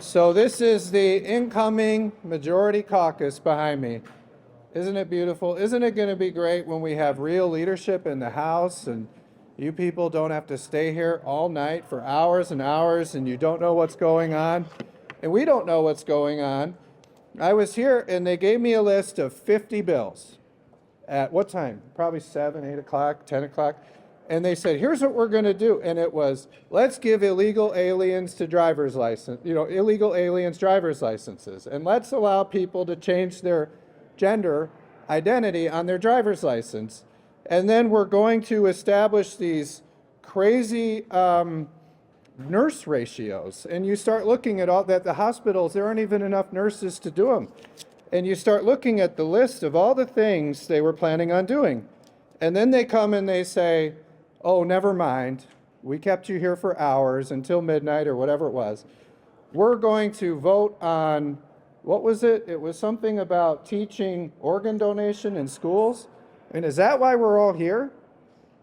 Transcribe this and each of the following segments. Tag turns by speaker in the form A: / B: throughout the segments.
A: So this is the incoming majority caucus behind me. Isn't it beautiful? Isn't it going to be great when we have real leadership in the House and you people don't have to stay here all night for hours and hours and you don't know what's going on? And we don't know what's going on. I was here and they gave me a list of 50 bills. At what time? Probably 7, 8 o'clock, 10 o'clock. And they said, here's what we're going to do. And it was, let's give illegal aliens to driver's license, illegal aliens driver's licenses. And let's allow people to change their gender identity on their driver's license. And then we're going to establish these crazy nurse ratios. And you start looking at all that, the hospitals, there aren't even enough nurses to do them. And you start looking at the list of all the things they were planning on doing. And then they come and they say, oh, never mind. We kept you here for hours until midnight or whatever it was. We're going to vote on, what was it? It was something about teaching organ donation in schools. And is that why we're all here?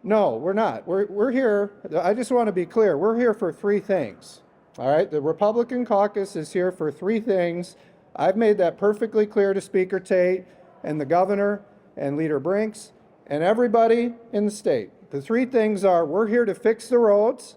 A: No, we're not. We're here, I just want to be clear, we're here for three things. All right, the Republican caucus is here for three things. I've made that perfectly clear to Speaker Tate and the governor and Leader Brinks and everybody in the state. The three things are, we're here to fix the roads,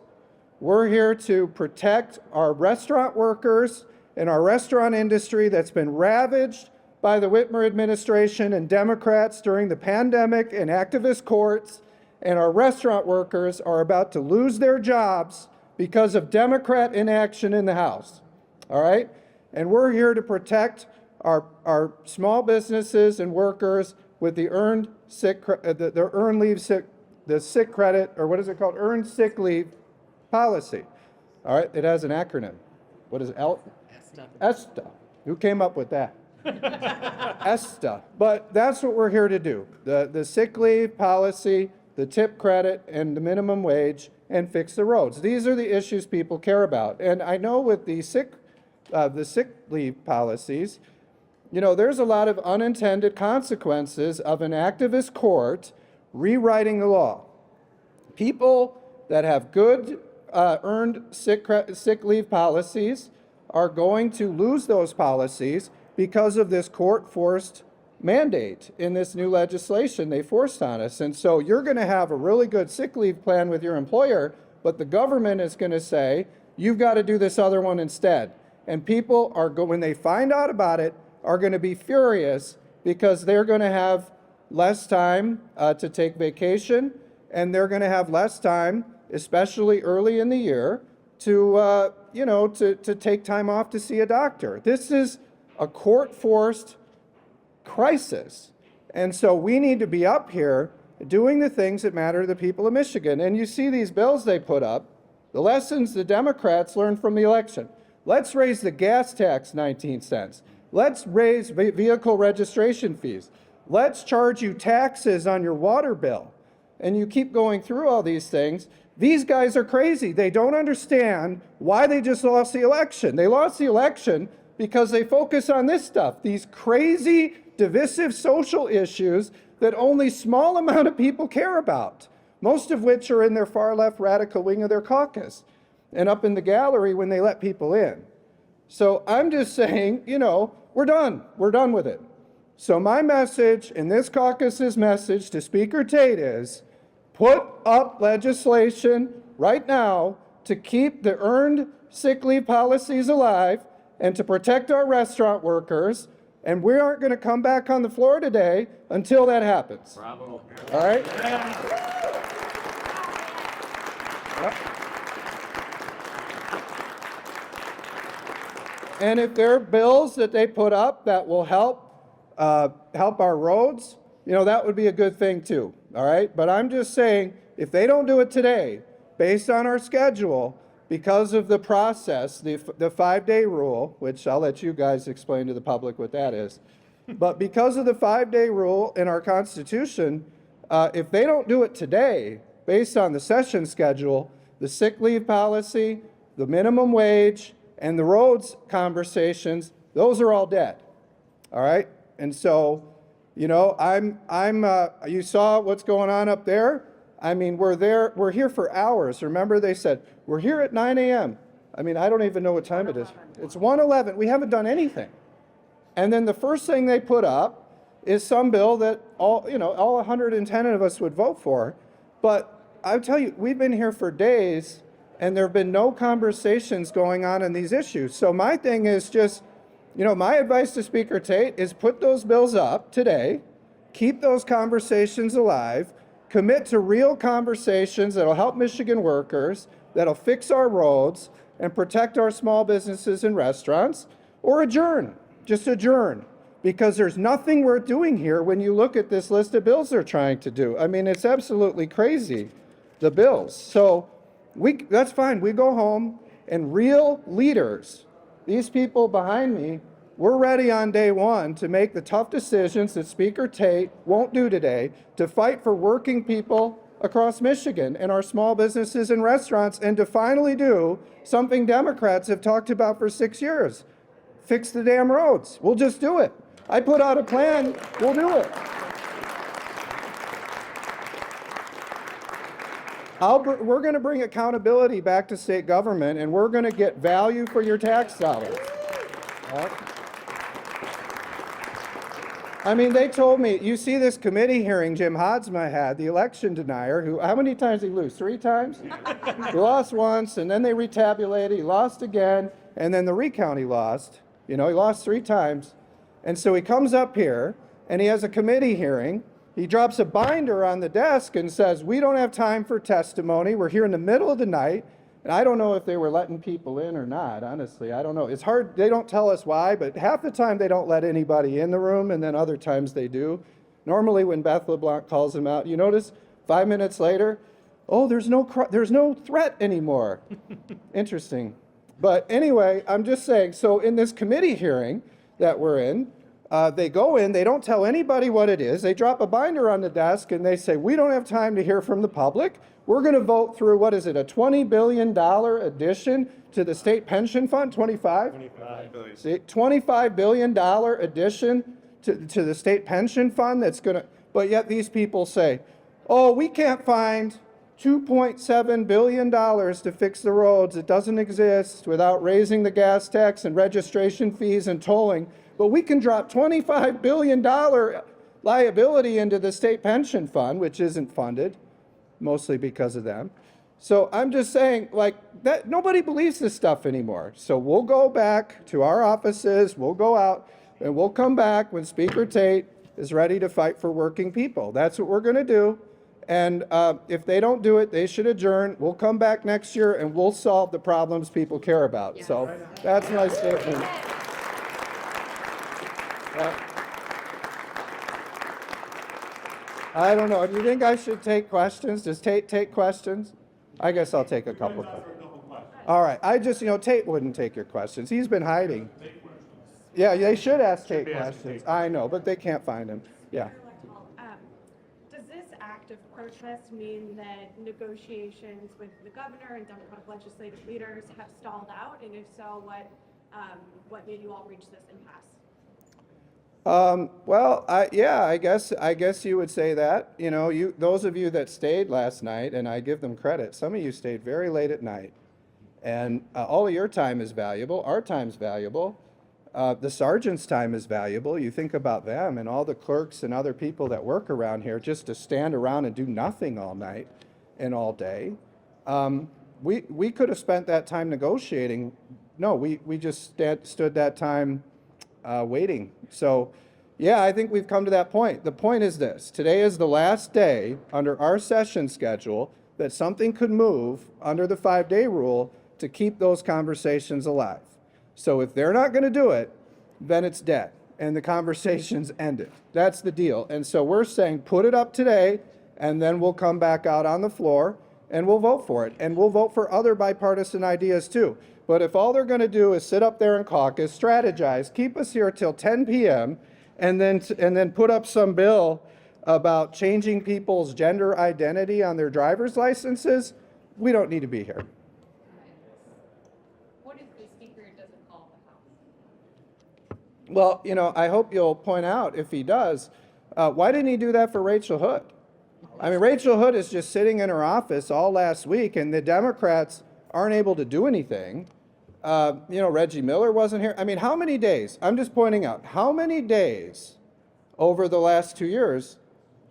A: we're here to protect our restaurant workers and our restaurant industry that's been ravaged by the Whitmer administration and Democrats during the pandemic and activist courts, and our restaurant workers are about to lose their jobs because of Democrat inaction in the House, all right? And we're here to protect our small businesses and workers with the earned sick, the earned leave sick, the sick credit, or what is it called? Earned sick leave policy. All right, it has an acronym. What is it? ESTA. Who came up with that? ESTA. But that's what we're here to do. The sick leave policy, the tip credit, and the minimum wage, and fix the roads. These are the issues people care about. And I know with the sick leave policies, there's a lot of unintended consequences of an activist court rewriting the law. People that have good earned sick leave policies are going to lose those policies because of this court-forced mandate in this new legislation they forced on us. And so you're going to have a really good sick leave plan with your employer, but the government is going to say, you've got to do this other one instead. And people are, when they find out about it, are going to be furious because they're going to have less time to take vacation, and they're going to have less time, especially early in the year, to take time off to see a doctor. This is a court-forced crisis, and so we need to be up here doing the things that matter to the people of Michigan. And you see these bills they put up, the lessons the Democrats learned from the election. Let's raise the gas tax 19 cents. Let's raise vehicle registration fees. Let's charge you taxes on your water bill. And you keep going through all these things. These guys are crazy. They don't understand why they just lost the election. They lost the election because they focus on this stuff, these crazy, divisive social issues that only small amount of people care about, most of which are in their far left radical wing of their caucus and up in the gallery when they let people in. So I'm just saying, we're done. We're done with it. So my message, and this caucus's message to Speaker Tate is, put up legislation right now to keep the earned sick leave policies alive and to protect our restaurant workers, and we aren't going to come back on the floor today until that happens.
B: Bravo.
A: All right? Yep. And if there are bills that they put up that will help our roads, that would be a good thing too, all right? But I'm just saying, if they don't do it today, based on our schedule, because of the process, the 5-day rule, which I'll let you guys explain to the public what that is, but because of the 5-day rule in our Constitution, if they don't do it today, based on the session schedule, the sick leave policy, the minimum wage, and the roads conversations, those are all dead, all right? And so, you saw what's going on up there. I mean, we're here for hours. Remember, they said, we're here at 9 a.m. I mean, I don't even know what time it is. It's 1:11. We haven't done anything. And then the first thing they put up is some bill that all 110 of us would vote for. But I'll tell you, we've been here for days and there have been no conversations going on these issues. So my thing is just, my advice to Speaker Tate is put those bills up today, keep those conversations alive, commit to real conversations that'll help Michigan workers, that'll fix our roads and protect our small businesses and restaurants, or adjourn, just adjourn. Because there's nothing worth doing here when you look at this list of bills they're trying to do. I mean, it's absolutely crazy, the bills. So that's fine. We go home, and real leaders, these people behind me, we're ready on day one to make the tough decisions that Speaker Tate won't do today to fight for working people across Michigan and our small businesses and restaurants, and to finally do something Democrats have talked about for 6 years. Fix the damn roads. We'll just do it. I put out a plan, we'll do it. We're going to bring accountability back to state government, and we're going to get value for your tax dollars. I mean, they told me, you see this committee hearing Jim Hodsma had, the election denier, who, how many times did he lose? 3 times? He lost once, and then they retabulated, he lost again, and then the recount he lost. He lost 3 times. And so he comes up here and he has a committee hearing. He drops a binder on the desk and says, we don't have time for testimony. We're here in the middle of the night. And I don't know if they were letting people in or not, honestly. I don't know. It's hard. They don't tell us why, but half the time they don't let anybody in the room, and then other times they do. Normally when Beth LeBlanc calls him out, you notice 5 minutes later, oh, there's no threat anymore. Interesting. But anyway, I'm just saying, so in this committee hearing that we're in, they go in, they don't tell anybody what it is. They drop a binder on the desk and they say, we don't have time to hear from the public. We're going to vote through, what is it, a $20 billion addition to the state pension fund? 25? 25 billion. See, $25 billion addition to the state pension fund that's going to, but yet these people say, oh, we can't find $2.7 billion to fix the roads. It doesn't exist without raising the gas tax and registration fees and tolling. But we can drop $25 billion liability into the state pension fund, which isn't funded, mostly because of them. So I'm just saying, like, that nobody believes this stuff anymore. So we'll go back to our offices, we'll go out, and we'll come back when Speaker Tate is ready to fight for working people. That's what we're going to do. And if they don't do it, they should adjourn. We'll come back next year and we'll solve the problems people care about. Yeah. So that's my statement. I don't know. Do you think I should take questions? Does Tate take questions? I guess I'll take a couple. All right. Tate wouldn't take your questions. He's been hiding. Yeah, they should ask Tate questions. I know, but they can't find him. Yeah.
B: Does this act of protest mean that negotiations with the governor and Democratic legislative leaders have stalled out? And if so, what made you all reach this impasse?
A: Well, I guess you would say that. Those of you that stayed last night, and I give them credit, some of you stayed very late at night, and all of your time is valuable. Our time's valuable. The sergeant's time is valuable. You think about them and all the clerks and other people that work around here just to stand around and do nothing all night and all day. We could have spent that time negotiating. No, we just stood that time waiting. So, yeah, I think we've come to that point. The point is this. Today is the last day under our session schedule that something could move under the 5-day rule to keep those conversations alive. So if they're not going to do it, then it's dead and the conversation's ended. That's the deal. And so we're saying put it up today, and then we'll come back out on the floor and we'll vote for it. And we'll vote for other bipartisan ideas too. But if all they're going to do is sit up there and caucus, strategize, keep us here till 10 p.m., and then put up some bill about changing people's gender identity on their driver's licenses, we don't need to be here.
B: What if the speaker doesn't call the House?
A: Well, I hope you'll point out, if he does, why didn't he do that for Rachel Hood? I mean, Rachel Hood is just sitting in her office all last week, and the Democrats aren't able to do anything. Reggie Miller wasn't here. I mean, how many days? I'm just pointing out, how many days over the last 2 years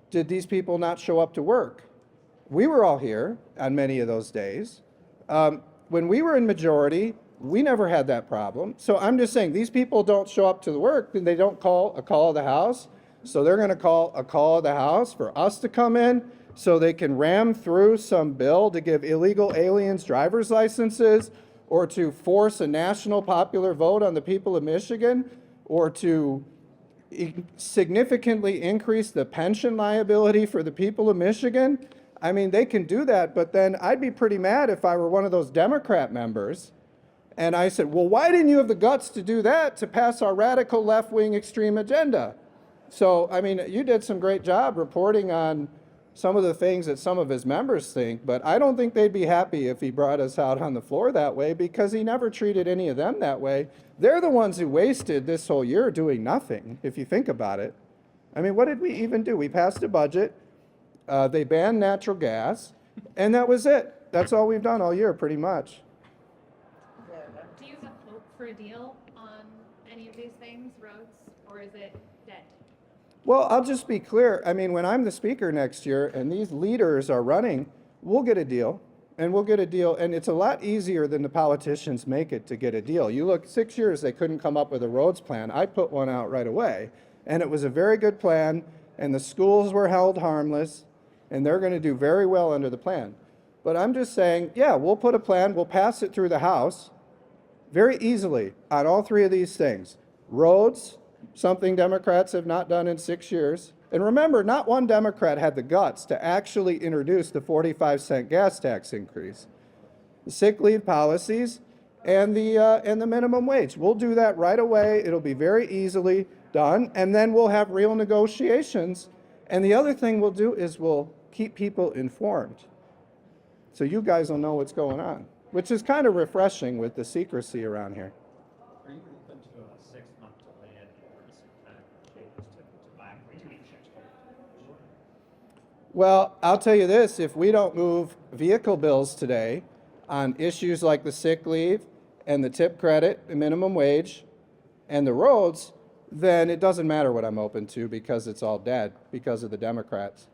A: did these people not show up to work? We were all here on many of those days. When we were in majority, we never had that problem. So I'm just saying, these people don't show up to the work, and they don't call a call of the House. So they're going to call a call of the House for us to come in so they can ram through some bill to give illegal aliens driver's licenses, or to force a national popular vote on the people of Michigan, or to significantly increase the pension liability for the people of Michigan. I mean, they can do that, but then I'd be pretty mad if I were one of those Democrat members and I said, well, why didn't you have the guts to do that, to pass our radical left-wing extreme agenda? So, I mean, you did some great job reporting on some of the things that some of his members think, but I don't think they'd be happy if he brought us out on the floor that way, because he never treated any of them that way. They're the ones who wasted this whole year doing nothing, if you think about it. I mean, what did we even do? We passed a budget, they banned natural gas, and that was it. That's all we've done all year, pretty much.
B: Do you have hope for a deal on any of these things, roads, or is it dead?
A: Well, I'll just be clear. I mean, when I'm the speaker next year and these leaders are running, we'll get a deal. And we'll get a deal. And it's a lot easier than the politicians make it to get a deal. You look, 6 years, they couldn't come up with a roads plan. I put one out right away. And it was a very good plan. And the schools were held harmless. And they're going to do very well under the plan. But I'm just saying, yeah, we'll put a plan. We'll pass it through the House very easily on all three of these things. Roads, something Democrats have not done in 6 years. And remember, not one Democrat had the guts to actually introduce the 45-cent gas tax increase, the sick leave policies, and the minimum wage. We'll do that right away. It'll be very easily done, and then we'll have real negotiations. And the other thing we'll do is we'll keep people informed, so you guys will know what's going on, which is kind of refreshing with the secrecy around here.
C: Are you open to a 6-month delay in the ordinance kind of changes to black regulations?
A: Well, I'll tell you this, if we don't move vehicle bills today on issues like the sick leave and the tip credit, the minimum wage, and the roads, then it doesn't matter what I'm open to, because it's all dead because of the Democrats.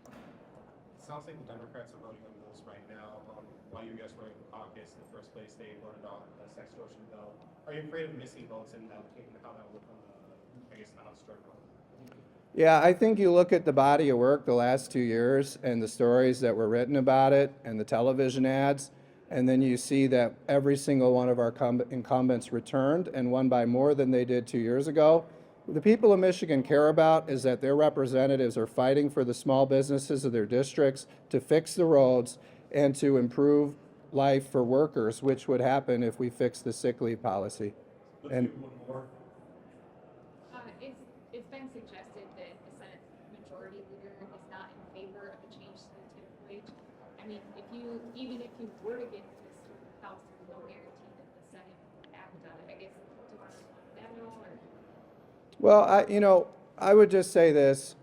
D: It sounds like the Democrats are voting on bills right now. While you guys were in the caucus, in the first place, they voted on the sex extortion bill. Are you afraid of missing votes and how that will look on the House struggle?
A: Yeah, I think you look at the body of work the last 2 years and the stories that were written about it and the television ads, and then you see that every single one of our incumbents returned and won by more than they did 2 years ago. What the people of Michigan care about is that their representatives are fighting for the small businesses of their districts, to fix the roads, and to improve life for workers, which would happen if we fix the sick leave policy. And
B: It's been suggested that the Senate Majority Leader is not in favor of a change to the tip wage. I mean, even if you were to get this House, there's no guarantee that the Senate would act on it. I guess, do you want to let that know, or?
A: Well, I would just say this,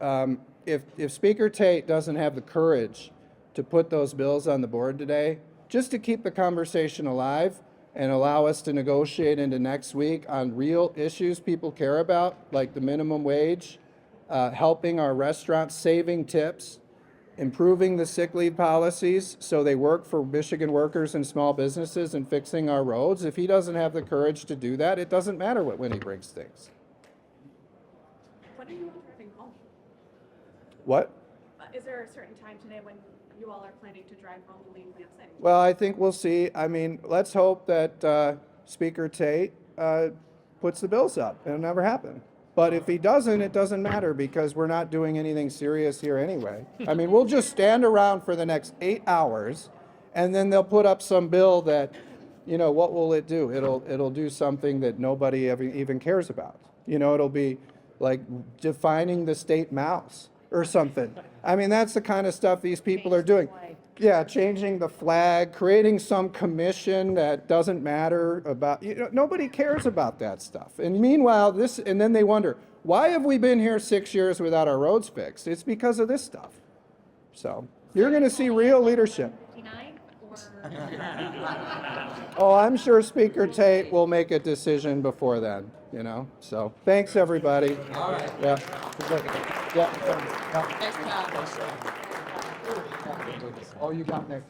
A: if Speaker Tate doesn't have the courage to put those bills on the board today, just to keep the conversation alive and allow us to negotiate into next week on real issues people care about, like the minimum wage, helping our restaurants, saving tips, improving the sick leave policies so they work for Michigan workers and small businesses, and fixing our roads. If he doesn't have the courage to do that, it doesn't matter when he brings things.
B: When are you all driving home?
A: What?
B: Is there a certain time today when you all are planning to drive home and leave Lansing?
A: Well, I think we'll see. I mean, let's hope that Speaker Tate puts the bills up. It'll never happen. But if he doesn't, it doesn't matter, because we're not doing anything serious here anyway. I mean, we'll just stand around for the next 8 hours, and then they'll put up some bill that, what will it do? It'll do something that nobody ever even cares about. It'll be like defining the state mouse or something. I mean, that's the kind of stuff these people are doing. Yeah, changing the flag, creating some commission that doesn't matter about, nobody cares about that stuff. And meanwhile, and then they wonder, why have we been here 6 years without our roads fixed? It's because of this stuff. So you're going to see real leadership.
B: 59,
A: Oh, I'm sure Speaker Tate will make a decision before then, you know? So, thanks, everybody.
E: All right.
A: Yeah. Yeah.
E: Next time.
A: Oh, you got next.